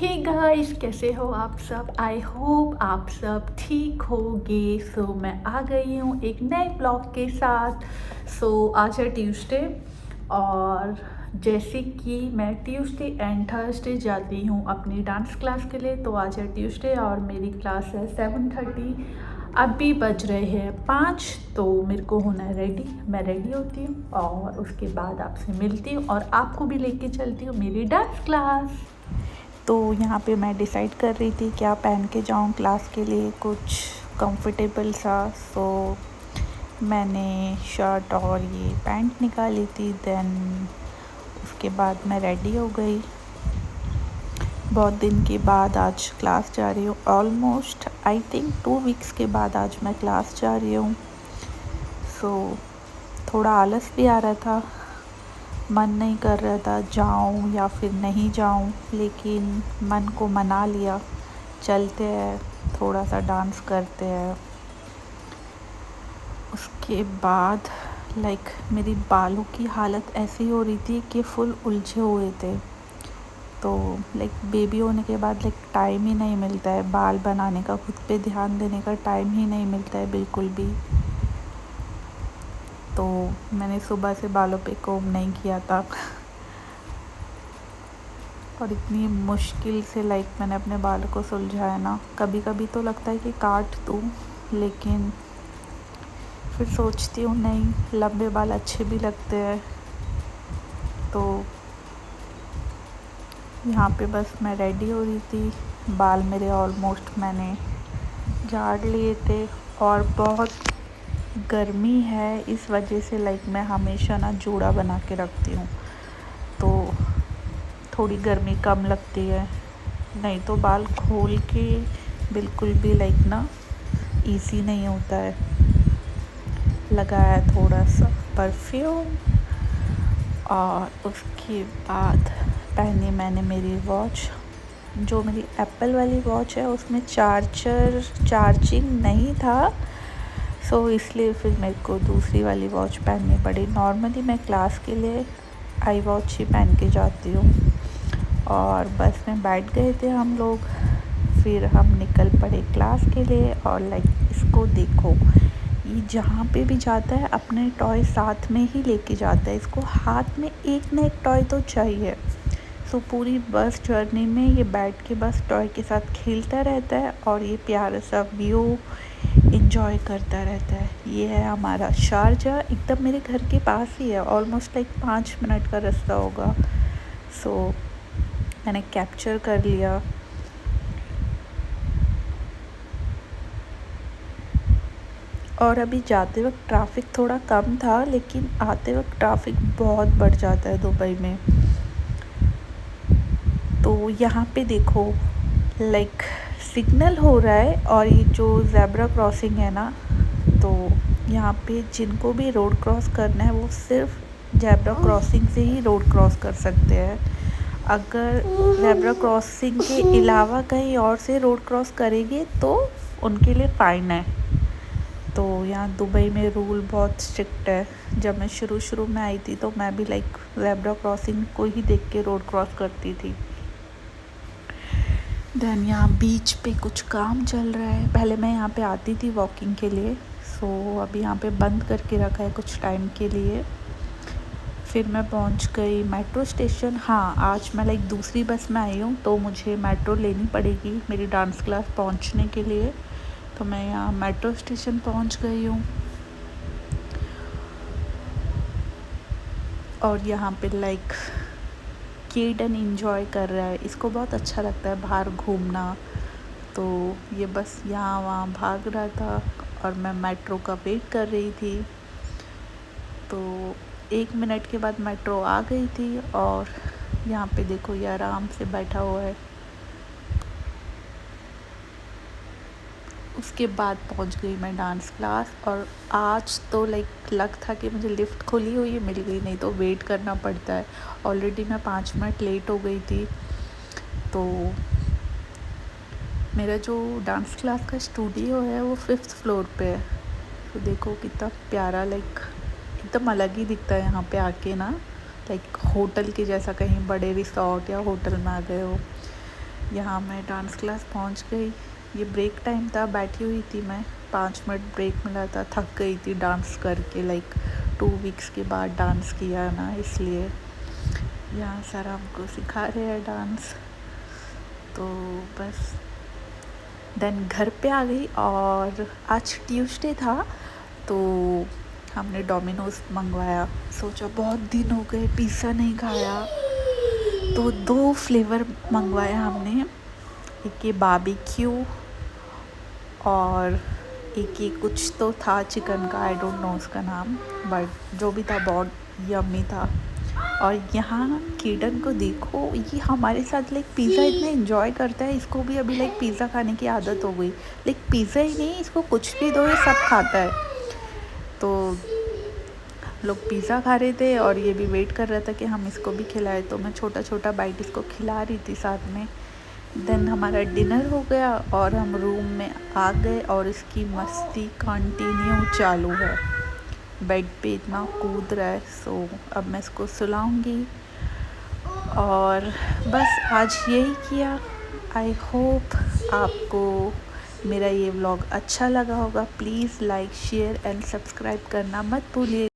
Hey guys, कैसे हो आप सब। आई होप आप सब ठीक होगे। मैं आ गई हूँ एक नए ब्लॉग के साथ। आज है ट्यूसडे और जैसे कि मैं ट्यूसडे एंड थर्सडे जाती हूँ अपनी डांस क्लास के लिए, तो आज है ट्यूसडे और मेरी क्लास है 7:30। अभी बज रहे हैं 5, तो मेरे को होना है रेडी। मैं रेडी होती हूँ और उसके बाद आपसे मिलती हूँ और आपको भी लेके चलती हूँ मेरी डांस क्लास। तो यहाँ पे मैं डिसाइड कर रही थी क्या पहन के जाऊँ क्लास के लिए, कुछ कंफर्टेबल सा। मैंने शर्ट और ये पैंट निकाली थी। देन उसके बाद मैं रेडी हो गई। बहुत दिन के बाद आज क्लास जा रही हूँ। ऑलमोस्ट आई थिंक 2 वीक्स के बाद आज मैं क्लास जा रही हूँ। थोड़ा आलस भी आ रहा था, मन नहीं कर रहा था जाऊं या फिर नहीं जाऊं, लेकिन मन को मना लिया, चलते हैं, थोड़ा सा डांस करते हैं। उसके बाद मेरी बालों की हालत ऐसी हो रही थी कि फुल उलझे हुए थे। तो बेबी होने के बाद टाइम ही नहीं मिलता है बाल बनाने का, खुद पे ध्यान देने का टाइम ही नहीं मिलता है बिल्कुल भी। तो मैंने सुबह से बालों पे कोम नहीं किया था और इतनी मुश्किल से मैंने अपने बालों को सुलझाया ना। कभी कभी तो लगता है कि काट दूँ, लेकिन फिर सोचती हूँ नहीं, लंबे बाल अच्छे भी लगते हैं। तो यहाँ पे बस मैं रेडी हो रही थी। बाल मेरे ऑलमोस्ट मैंने झाड़ लिए थे और बहुत गर्मी है, इस वजह से मैं हमेशा ना जूड़ा बना के रखती हूँ, तो थोड़ी गर्मी कम लगती है। नहीं तो बाल खोल के बिल्कुल भी ना इजी नहीं होता है। लगाया थोड़ा सा परफ्यूम और उसके बाद पहनी मैंने मेरी वॉच। जो मेरी एप्पल वाली वॉच है उसमें चार्जिंग नहीं था, इसलिए फिर मेरे को दूसरी वाली वॉच पहननी पड़ी। नॉर्मली मैं क्लास के लिए आई वॉच ही पहन के जाती हूँ। और बस में बैठ गए थे हम लोग, फिर हम निकल पड़े क्लास के लिए। और इसको देखो, ये जहाँ पे भी जाता है अपने टॉय साथ में ही लेके जाता है। इसको हाथ में एक ना एक टॉय तो चाहिए। पूरी बस जर्नी में ये बैठ के बस टॉय के साथ खेलता रहता है और ये प्यारा सा व्यू इंजॉय करता रहता है। ये है हमारा शारजा, एकदम मेरे घर के पास ही है, ऑलमोस्ट 5 मिनट का रास्ता होगा। मैंने कैप्चर कर लिया। और अभी जाते वक्त ट्रैफिक थोड़ा कम था, लेकिन आते वक्त ट्रैफिक बहुत बढ़ जाता है दुबई में। तो यहाँ पे देखो सिग्नल हो रहा है और ये जो ज़ेब्रा क्रॉसिंग है ना, तो यहाँ पे जिनको भी रोड क्रॉस करना है वो सिर्फ ज़ेब्रा क्रॉसिंग से ही रोड क्रॉस कर सकते हैं। अगर ज़ेब्रा क्रॉसिंग के अलावा कहीं और से रोड क्रॉस करेंगे तो उनके लिए फ़ाइन है। तो यहाँ दुबई में रूल बहुत स्ट्रिक्ट है। जब मैं शुरू में आई थी तो मैं भी ज़ेब्रा क्रॉसिंग को ही देख के रोड क्रॉस करती थी। देन यहाँ बीच पे कुछ काम चल रहा है। पहले मैं यहाँ पे आती थी वॉकिंग के लिए, अभी यहाँ पे बंद करके रखा है कुछ टाइम के लिए। फिर मैं पहुँच गई मेट्रो स्टेशन। हाँ, आज मैं दूसरी बस में आई हूँ, तो मुझे मेट्रो लेनी पड़ेगी मेरी डांस क्लास पहुँचने के लिए। तो मैं यहाँ मेट्रो स्टेशन पहुँच गई हूँ। और यहाँ पे किडन इंजॉय कर रहा है, इसको बहुत अच्छा लगता है बाहर घूमना। तो ये बस यहाँ वहाँ भाग रहा था और मैं मेट्रो का वेट कर रही थी। तो 1 मिनट के बाद मेट्रो आ गई थी और यहाँ पे देखो ये आराम से बैठा हुआ है। उसके बाद पहुँच गई मैं डांस क्लास। और आज तो लक था कि मुझे लिफ्ट खुली हुई मिल गई, नहीं तो वेट करना पड़ता है। ऑलरेडी मैं 5 मिनट लेट हो गई थी। तो मेरा जो डांस क्लास का स्टूडियो है वो 5th फ्लोर पे है। तो देखो कितना प्यारा, एकदम अलग ही दिखता है यहाँ पे आके ना, होटल के जैसा, कहीं बड़े रिसोर्ट या होटल में आ गए हो। यहाँ मैं डांस क्लास पहुँच गई। ये ब्रेक टाइम था, बैठी हुई थी मैं, 5 मिनट ब्रेक मिला था, थक गई थी डांस करके, लाइक 2 वीक्स के बाद डांस किया ना, इसलिए। यहाँ सर हमको सिखा रहे हैं डांस। तो बस देन घर पे आ गई, और आज ट्यूसडे था तो हमने डोमिनोज़ मंगवाया। सोचा बहुत दिन हो गए पिज़्ज़ा नहीं खाया, तो 2 फ्लेवर मंगवाया हमने। एक ये बारबेक्यू और एक ये कुछ तो था चिकन का, आई डोंट नो उसका नाम, बट जो भी था बहुत यम्मी था। और यहाँ किडन को देखो, ये हमारे साथ लाइक पिज़्ज़ा इतना एंजॉय करता है, इसको भी अभी लाइक पिज़्ज़ा खाने की आदत हो गई। लाइक पिज़्ज़ा ही नहीं, इसको कुछ भी दो ये सब खाता है। तो लोग पिज़्ज़ा खा रहे थे और ये भी वेट कर रहा था कि हम इसको भी खिलाएं, तो मैं छोटा छोटा बाइट इसको खिला रही थी साथ में। देन हमारा डिनर हो गया और हम रूम में आ गए, और इसकी मस्ती कंटिन्यू चालू है। बेड पे इतना कूद रहा है। सो अब मैं इसको सुलाऊंगी, और बस आज यही किया। आई होप आपको मेरा ये व्लॉग अच्छा लगा होगा। Please like, share and subscribe करना मत भूलिए।